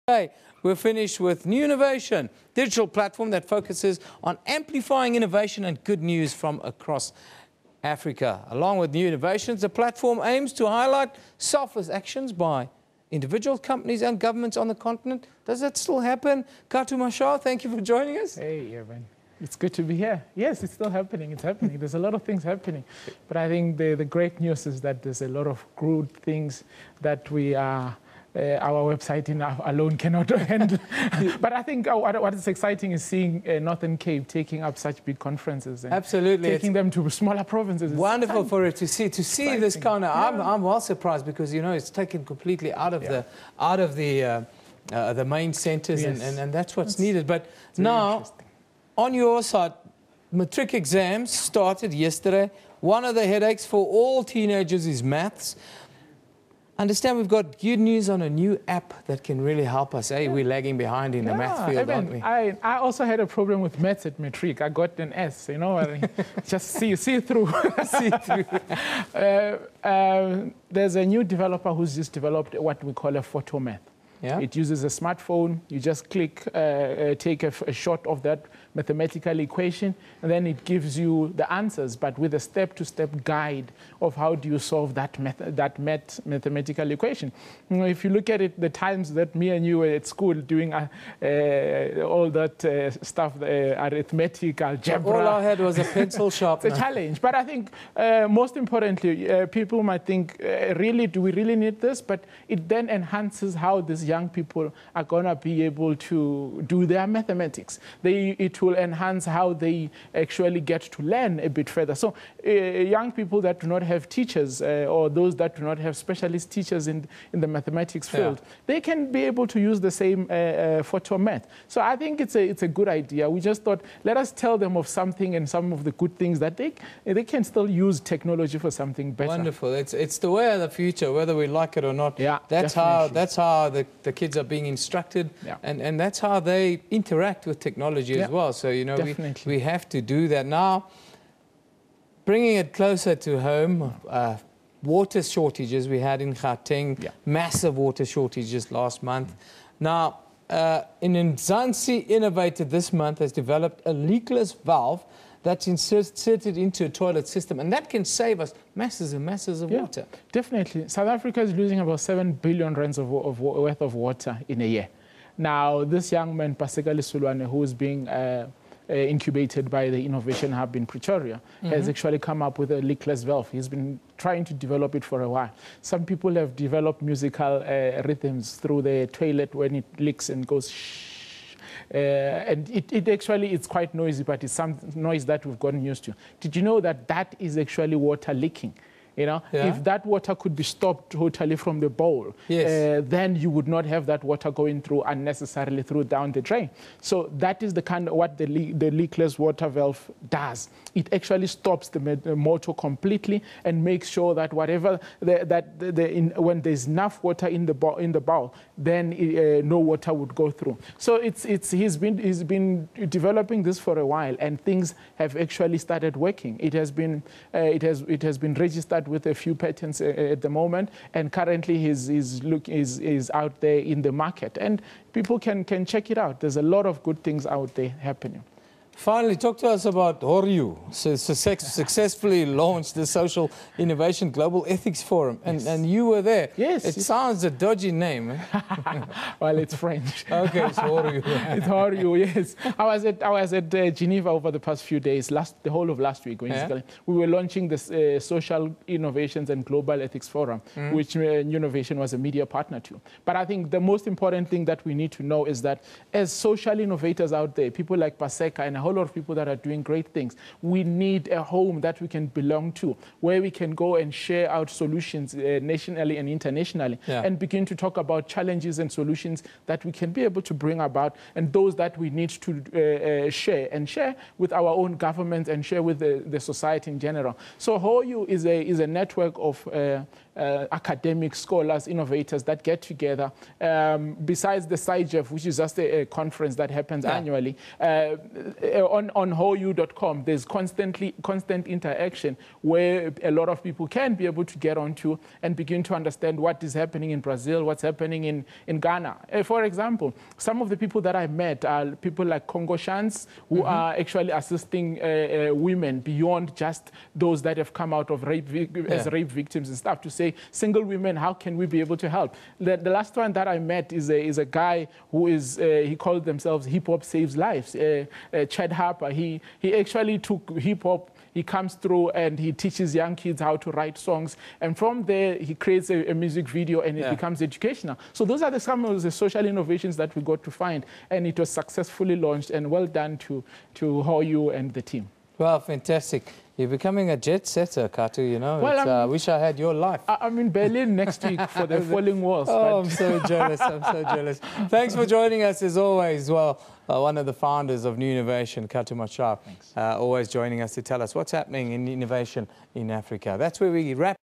Hey, we're finished with Nunnovation, digital platform that focuses on amplifying innovation and good news from across Africa. Along with Nunnovations, the platform aims to highlight selfless actions by individuals, companies and governments on the continent. Does that still happen? Khathu Mashau, thank you for joining us. Hey, Evan. It's good to be here. Yes, it's still happening. It's happening. There's a lot of things happening. But I think the great news is that there's a lot of good things that we are... our website alone cannot handle. But I think what is exciting is seeing Northern Cape taking up such big conferences and absolutely taking them to smaller provinces. It's wonderful for it to see this kind of. I'm well surprised because it's taken completely out of the main centres, yes. and that's what's needed. But now, on your side, matric exams started yesterday. One of the headaches for all teenagers is maths. Understand we've got good news on a new app that can really help us. Hey, we're lagging behind in the math field, aren't we? I also had a problem with maths at matric. I got an S, just see through. See through. There's a new developer who's just developed what we call a photo math. Yeah. It uses a smartphone. You just click, take a shot of that mathematical equation, and then it gives you the answers, but with a step-to-step guide of how do you solve that mathematical equation. If you look at it, the times that me and you were at school doing all that stuff, arithmetic, algebra. All I had was a pencil sharpener. It's a challenge. But I think, most importantly, people might think, really, do we really need this? But it then enhances how these young people are going to be able to do their mathematics. It will enhance how they actually get to learn a bit further. So young people that do not have teachers or those that do not have specialist teachers in the mathematics field, they can be able to use the same photo math. So I think it's a good idea. We just thought, let us tell them of something and some of the good things that they can still use technology for something better. Wonderful. It's the way of the future, whether we like it or not. Yeah, that's how the kids are being instructed, and that's how they interact with technology as well. So, we have to do that. Now, bringing it closer to home, water shortages we had in Gauteng, massive water shortages last month. Now, Nzansi Innovated this month has developed a leakless valve that's inserted into a toilet system, and that can save us masses and masses of water. Definitely. South Africa is losing about 7 billion rands worth of water in a year. Now, this young man, Pasekali Sulwane, who is being incubated by the Innovation Hub in Pretoria, has actually come up with a leakless valve. He's been trying to develop it for a while. Some people have developed musical rhythms through the toilet when it leaks and goes shh. And it's quite noisy, but it's some noise that we've gotten used to. Did you know that is actually water leaking? If that water could be stopped totally from the bowl, then you would not have that water going through unnecessarily down the drain. So that is the kind of what the leakless water valve does. It actually stops the motor completely and makes sure that whatever when there's enough water in the bowl, then no water would go through. So he's been developing this for a while, and things have actually started working. It has been registered with a few patents at the moment, and currently is out there in the market, and people can check it out. There's a lot of good things out there happening. Finally, talk to us about HORU. Successfully launched the Social Innovation Global Ethics Forum, and you were there. Yes. It sounds a dodgy name. Well, it's French. Okay, it's HORU. It's HORU, yes. I was at Geneva over the past few days, the whole of last week, basically. We were launching the Social Innovations and Global Ethics Forum, which Nunnovation was a media partner to. But I think the most important thing that we need to know is that as social innovators out there, people like Paseka and a whole lot of people that are doing great things, we need a home that we can belong to, where we can go and share out solutions nationally and internationally, and begin to talk about challenges and solutions that we can be able to bring about, and those that we need to share with our own government and share with the society in general. So HORU is a network of academics, scholars, innovators that get together. Besides the SciGEF, which is just a conference that happens annually, on hoyou.com, there's constant interaction where a lot of people can be able to get onto and begin to understand what is happening in Brazil, what's happening in Ghana. For example, some of the people that I met are people like Congoshans who are actually assisting women beyond just those that have come out of rape as rape victims and stuff, to say, single women, how can we be able to help? The last one that I met is a guy who is, he called themselves Hip Hop Saves Lives, Chad Harper. He actually took hip hop, he comes through and he teaches young kids how to write songs. And from there, he creates a music video and it becomes educational. So those are some of the social innovations that we got to find. And it was successfully launched, and well done to Hoyu and the team. Well, fantastic. You're becoming a jet setter, Khathu, you know. Well, I wish I had your life. I'm in Berlin next week for the Falling Walls. Oh, I'm so jealous. I'm so jealous. Thanks for joining us as always. Well, one of the founders of Nunnovation Khathu Mashau, always joining us to tell us what's happening in innovation in Africa. That's where we wrap